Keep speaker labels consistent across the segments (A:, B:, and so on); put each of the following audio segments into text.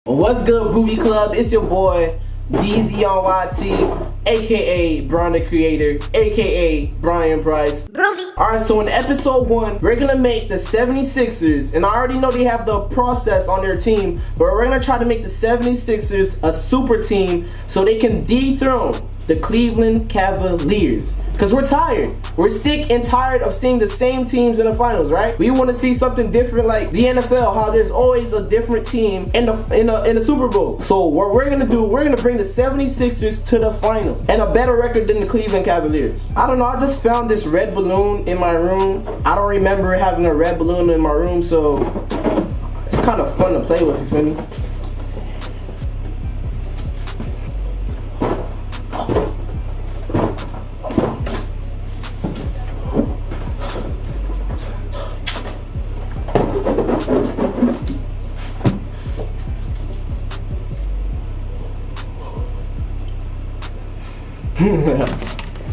A: What's good, Booty Club? It's your boy BZ on YT, aka Brian the Creator, aka Brian Bryce. Alright, so in episode 1, we're gonna make the 76ers, and I already know they have the process on their team, but we're gonna try to make the 76ers a super team so they can dethrone the Cleveland Cavaliers. Because we're tired. We're sick and tired of seeing the same teams in the finals, right? We want to see something different like the NFL, how there's always a different team in the Super Bowl. So what we're going to do, we're going to bring the 76ers to the finals and a better record than the Cleveland Cavaliers. I don't know, I just found this red balloon in my room. I don't remember having a red balloon in my room, so it's kind of fun to play with, you feel me?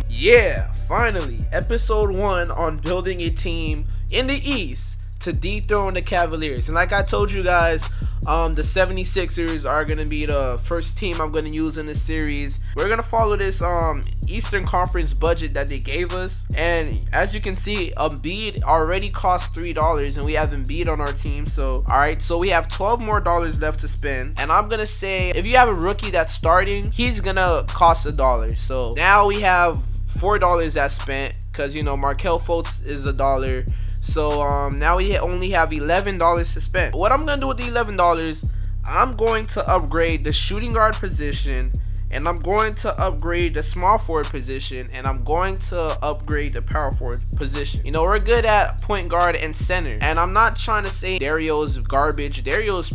B: Yeah, finally, episode 1 on building a team in the East to dethrone the Cavaliers. And like I told you guys, the 76ers are going to be the first team I'm going to use in this series. We're going to follow this Eastern Conference budget that they gave us. And as you can see, Embiid already cost $3 and we have Embiid on our team. So, alright, so we have $12 more left to spend. And I'm going to say, if you have a rookie that's starting, he's going to cost $1. So now we have $4 that's spent because, you know, Markelle Fultz is $1. So now we only have $11 to spend. What I'm gonna do with the $11, I'm going to upgrade the shooting guard position, and I'm going to upgrade the small forward position, and I'm going to upgrade the power forward position. You know, we're good at point guard and center, and I'm not trying to say Dario's garbage. Dario is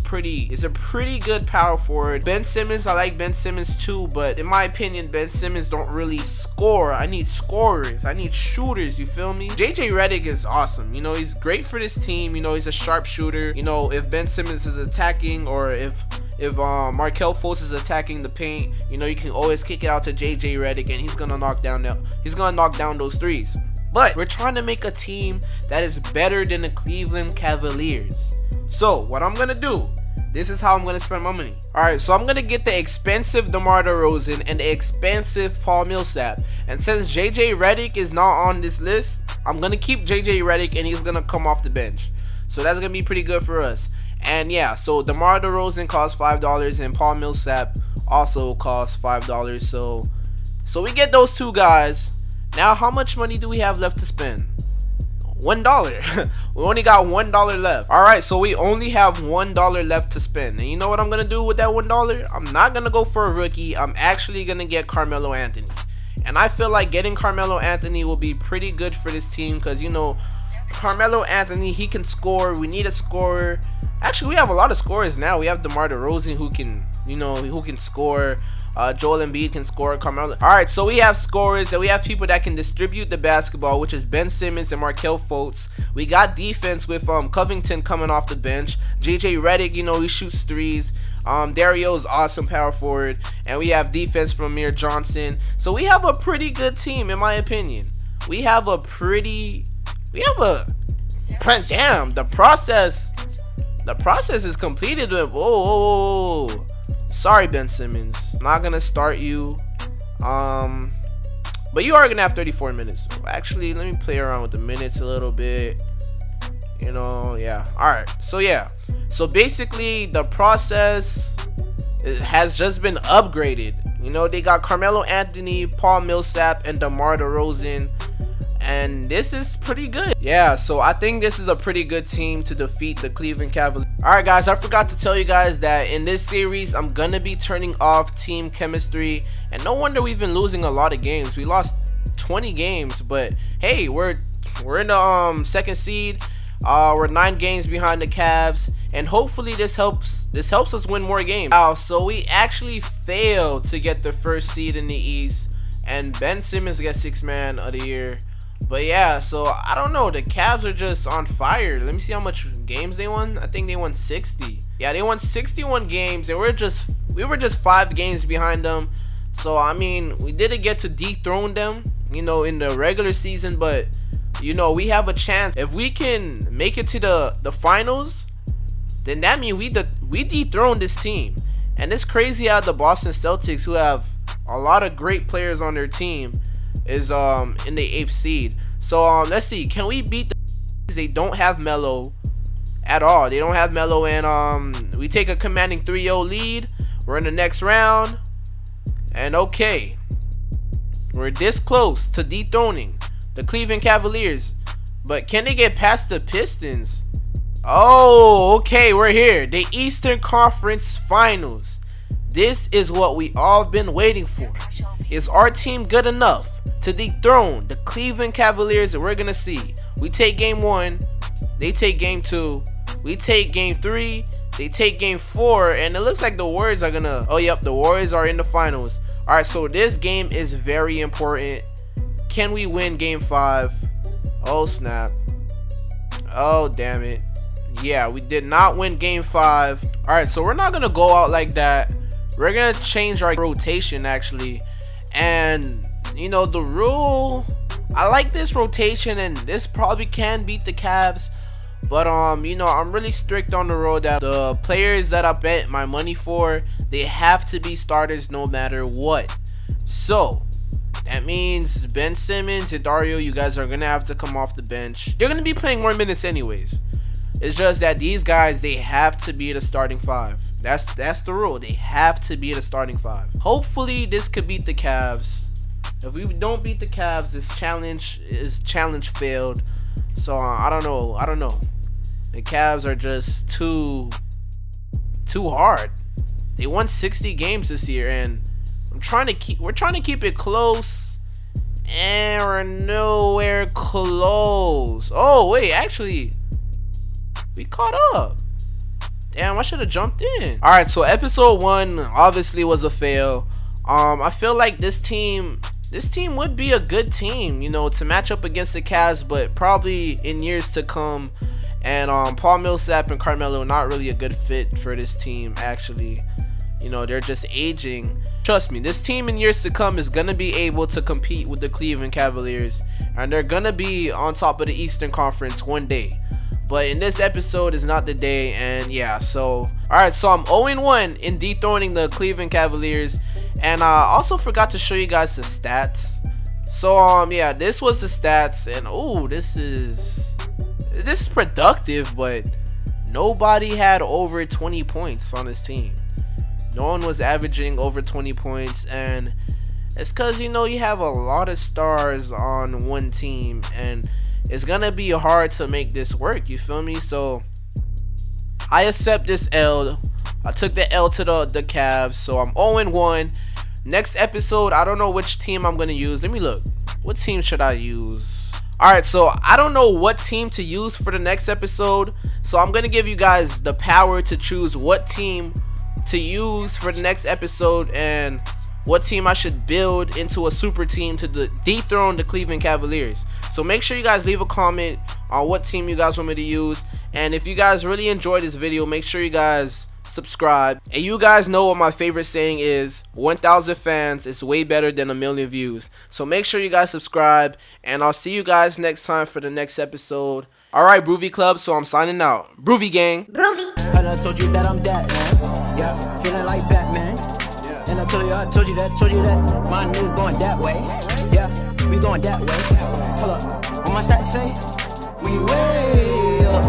B: a pretty good power forward. Ben Simmons, I like Ben Simmons too, but in my opinion, Ben Simmons don't really score. I need scorers. I need shooters, you feel me? JJ Redick is awesome. You know, he's great for this team. You know, he's a sharpshooter. You know, if Ben Simmons is attacking or if Markelle Fultz is attacking the paint, you know, you can always kick it out to JJ Redick and he's gonna knock down those threes. But we're trying to make a team that is better than the Cleveland Cavaliers. So what I'm gonna do, this is how I'm gonna spend my money. Alright, so I'm gonna get the expensive DeMar DeRozan and the expensive Paul Millsap. And since JJ Redick is not on this list, I'm gonna keep JJ Redick and he's gonna come off the bench. So that's gonna be pretty good for us. And yeah, so DeMar DeRozan costs $5 and Paul Millsap also costs $5. So we get those two guys. Now how much money do we have left to spend? $1. We only got $1 left. Alright, so we only have $1 left to spend. And you know what I'm gonna do with that $1? I'm not gonna go for a rookie. I'm actually gonna get Carmelo Anthony. And I feel like getting Carmelo Anthony will be pretty good for this team because, you know, Carmelo Anthony, he can score. We need a scorer. Actually, we have a lot of scorers now. We have DeMar DeRozan who can score. Joel Embiid can score. Carmelo. All right, so we have scorers and we have people that can distribute the basketball, which is Ben Simmons and Markelle Fultz. We got defense with Covington coming off the bench. JJ Redick, you know, he shoots threes. Dario is awesome power forward, and we have defense from Amir Johnson. So we have a pretty good team, in my opinion. Damn, the process is completed with whoa. Sorry, Ben Simmons, I'm not gonna start you, but you are gonna have 34 minutes. Actually, let me play around with the minutes a little bit, you know. Yeah, all right, so basically the process has just been upgraded. You know, they got Carmelo Anthony, Paul Millsap, and DeMar DeRozan. And this is pretty good. Yeah, so I think this is a pretty good team to defeat the Cleveland Cavaliers. Alright guys, I forgot to tell you guys that in this series, I'm gonna be turning off team chemistry. And no wonder we've been losing a lot of games. We lost 20 games, but hey, we're in the second seed. We're 9 games behind the Cavs, and hopefully this helps us win more games. Wow, so we actually failed to get the first seed in the East, and Ben Simmons gets 6th man of the year. But yeah, so I don't know, the Cavs are just on fire. Let me see how much games they won. I think they won 60. Yeah, they won 61 games, and we were just 5 games behind them. So I mean, we didn't get to dethrone them, you know, in the regular season, but you know, we have a chance. If we can make it to the finals, then that means we dethroned this team. And it's crazy how the Boston Celtics, who have a lot of great players on their team, is in the 8th seed. So let's see, can we beat the? They don't have Melo at all. They don't have Melo, and we take a commanding 3-0 lead. We're in the next round, and okay, we're this close to dethroning the Cleveland Cavaliers. But can they get past the Pistons? Oh, okay, we're here. The Eastern Conference Finals. This is what we all been waiting for. Is our team good enough to dethrone the Cleveland Cavaliers? We're gonna see. We take game 1, they take game 2, we take game 3, they take game 4, and it looks like the Warriors are gonna. Oh, yep, the Warriors are in the finals. All right, so this game is very important. Can we win game 5? Oh snap! Oh damn it! Yeah, we did not win game 5. All right, so we're not gonna go out like that. We're gonna change our rotation actually, and you know the rule. I like this rotation, and this probably can beat the Cavs. But you know, I'm really strict on the rule that the players that I bet my money for, they have to be starters no matter what. So that means Ben Simmons and Dario, you guys are gonna have to come off the bench. You're gonna be playing more minutes anyways. It's just that these guys, they have to be the starting 5. That's the rule. They have to be the starting 5. Hopefully this could beat the Cavs. If we don't beat the Cavs, this challenge failed. So I don't know. The Cavs are just too hard. They won 60 games this year, and we're trying to keep it close, and we're nowhere close. Oh wait, actually, we caught up. Damn, I should have jumped in. All right, so episode 1 obviously was a fail. I feel like this team would be a good team, you know, to match up against the Cavs, but probably in years to come. And Paul Millsap and Carmelo not really a good fit for this team actually. You know, they're just aging. Trust me, this team in years to come is gonna be able to compete with the Cleveland Cavaliers, and they're gonna be on top of the Eastern Conference one day. But in this episode is not the day, and yeah, so alright, so I'm 0-1 in dethroning the Cleveland Cavaliers. And I also forgot to show you guys the stats. So yeah, this was the stats, and oh, this is productive, but nobody had over 20 points on this team. No one was averaging over 20 points, and it's because, you know, you have a lot of stars on one team, and it's gonna be hard to make this work, you feel me? So I accept this L. I took the L to the Cavs, so I'm 0-1. Next episode, I don't know which team I'm gonna use. Let me look. What team should I use? Alright, so I don't know what team to use for the next episode, so I'm gonna give you guys the power to choose what team to use for the next episode and what team I should build into a super team to dethrone the Cleveland Cavaliers. So make sure you guys leave a comment on what team you guys want me to use, and if you guys really enjoyed this video, make sure you guys subscribe. And you guys know what my favorite saying is: 1,000 fans is way better than 1,000,000 views. So make sure you guys subscribe, and I'll see you guys next time for the next episode. Alright, Broovy Club, so I'm signing out. Broovy gang.
C: Broovy. I done told you that I'm that man. Yeah, feeling like Batman. Yeah. And I told you that my niggas going that way. Yeah, we going that way. Hold up, what my stats say? We way